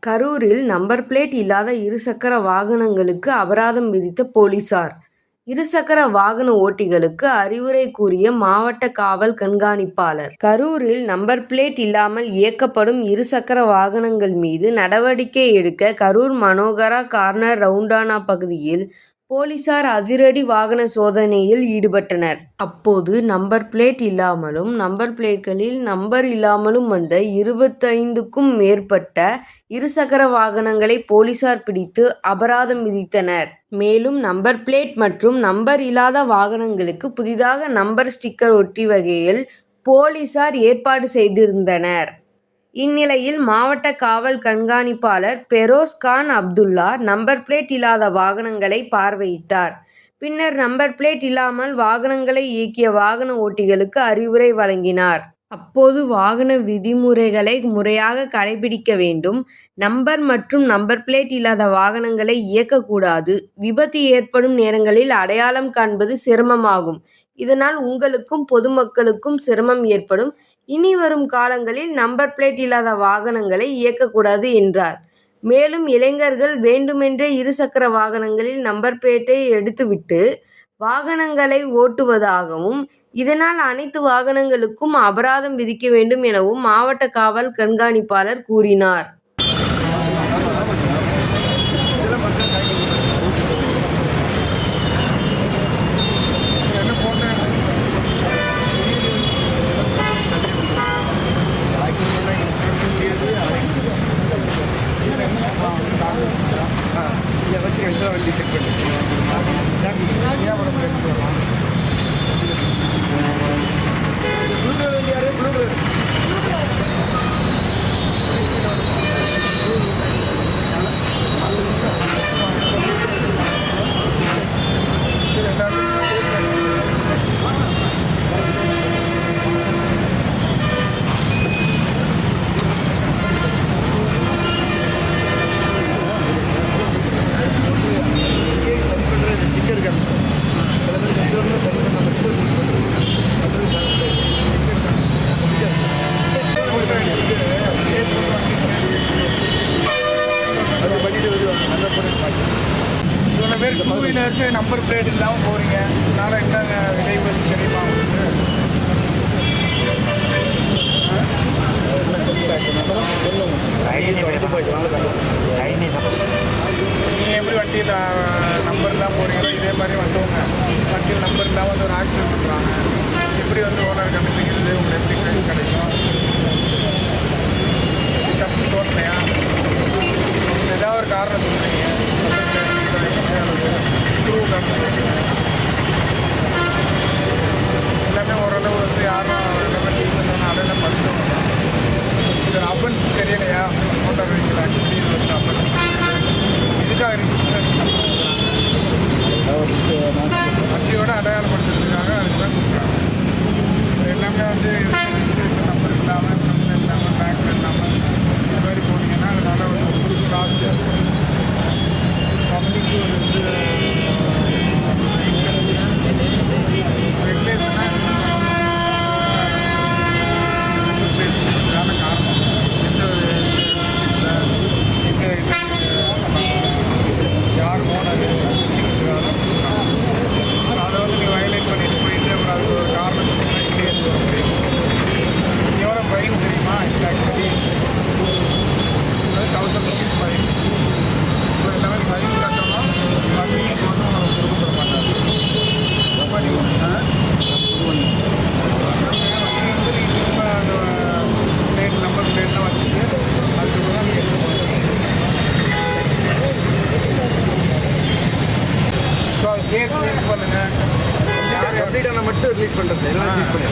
கரூரில் number plate இல்லாத இருசக்கர வாகனங்களுக்கு அபராதம் விதித்த போலீசார். இருசக்கர வாகன ஓட்டிகளுக்கு அறிவுரை கூறிய மாவட்ட காவல் கண்காணிப்பாளர். கரூரில் நம்பர் பிளேட் இல்லாமல் இயக்கப்படும் இருசக்கர வாகனங்கள் மீது நடவடிக்கை எடுக்க கரூர் மனோகரா கார்னர் ரவுண்டானா பகுதியில் போலீசார் அதிரடி வாகன சோதனையில் ஈடுபட்டனர். அப்போது நம்பர் பிளேட் இல்லாமலும் நம்பர் பிளேட்களில் நம்பர் இல்லாமலும் வந்த 25க்கும் மேற்பட்ட இருசக்கர வாகனங்களை போலீசார் பிடித்து அபராதம் விதித்தனர். மேலும் நம்பர் பிளேட் மற்றும் நம்பர் இல்லாத வாகனங்களுக்கு புதிதாக நம்பர் ஸ்டிக்கர் ஒட்டி வகையில் போலீசார் ஏற்பாடு செய்திருந்தனர். இந்நிலையில் மாவட்ட காவல் கண்காணிப்பாளர் பெரோஸ்கான் அப்துல்லா நம்பர் பிளேட் இல்லாத வாகனங்களை பார்வையிட்டார். பின்னர் நம்பர் பிளேட் இல்லாமல் வாகனங்களை இயக்கிய வாகன ஓட்டிகளுக்கு அறிவுரை வழங்கினார். அப்போது வாகன விதிமுறைகளை முறையாக கடைபிடிக்க வேண்டும், நம்பர் மற்றும் நம்பர் பிளேட் இல்லாத வாகனங்களை இயக்கக்கூடாது, விபத்து ஏற்படும் நேரங்களில் அடையாளம் காண்பது சிரமமாகும், இதனால் உங்களுக்கும் பொதுமக்களுக்கும் சிரமம் ஏற்படும், இனி வரும் காலங்களில் நம்பர் பிளேட் இல்லாத வாகனங்களை இயக்கக்கூடாது என்றார். மேலும் இளைஞர்கள் வேண்டுமென்றே இருசக்கர வாகனங்களில் நம்பர் பிளேட்டை எடுத்துவிட்டு வாகனங்களை ஓட்டுவதாகவும், இதனால் அனைத்து வாகனங்களுக்கும் அபராதம் விதிக்க வேண்டும் எனவும் மாவட்ட காவல் கண்காணிப்பாளர் கூறினார். டூ வீலர்ஸு நம்பர் பிளேட் இல்லாமல் போகிறீங்க, அதனால் என்னங்க விளைவு தெரியுமா உங்களுக்கு? நீங்கள் எப்படி வண்டியில் நம்பர் இல்லாமல் போகிறீங்களோ இதே மாதிரி வந்தவங்க வண்டியில் நம்பர் இல்லாமல் வந்து ஒரு ஆக்சிடென்ட் பண்ணுறாங்க, எப்படி வந்து ஓனர் கண்டுபிடிக்கிறது, உங்களுக்கு எப்படி கிடைக்கும்? தப்பு தோணலையா? ஏதாவது ஒரு காரணம் சொல்கிறீங்க, எல்லாமே ஓரளவு வந்து யாரும் எல்லாமே டீல் பண்ணணும், அதெல்லாம் படித்தோம். இது அஃபென்ஸ் தெரியலையா? மோட்டார் வெஹிக்கிள் ஆக்டிவிட்டி வந்து அஃபென்ஸ் இதுக்காக வண்டியோட அடையாளப்படுத்துறதுக்காக அதுக்கு தான் கொடுக்குறாங்க. எல்லாமே வந்து நம்பர் இல்லாமல் நம்பர் இல்லாமல் பேக்கில் இல்லாமல் இந்த மாதிரி போனீங்கன்னா அதனால ஒரு காசு பப்ளிக்கு வந்து ரெகுலேஷனாக காரணம் யார் ஓனர் அதை வந்து நீங்கள் வயலேட் பண்ணிட்டு போயிட்டு அப்புறம் அதுக்கு ஒரு காரணம் கிளியர் வர முடியும். எவ்வளோ ஃபைன் தெரியுமா? Actually 1000 rupees fine. இப்போ எல்லாமே ஃபைன் கட்டணும், வண்டிக்கு ஒன்றும் கொடுக்க மாட்டாங்க. பிளேட் நம்பர் பிளேட்லாம் வச்சுட்டு அதுக்கப்புறம் தான் நீங்கள் ஸோ அது கேஸ் ரிலீஸ் பண்ணுங்கள். கம்ப்ளீட்டாக மட்டும் ரிலீஸ் பண்ணுறது எல்லாம் சீஸ் பண்ணி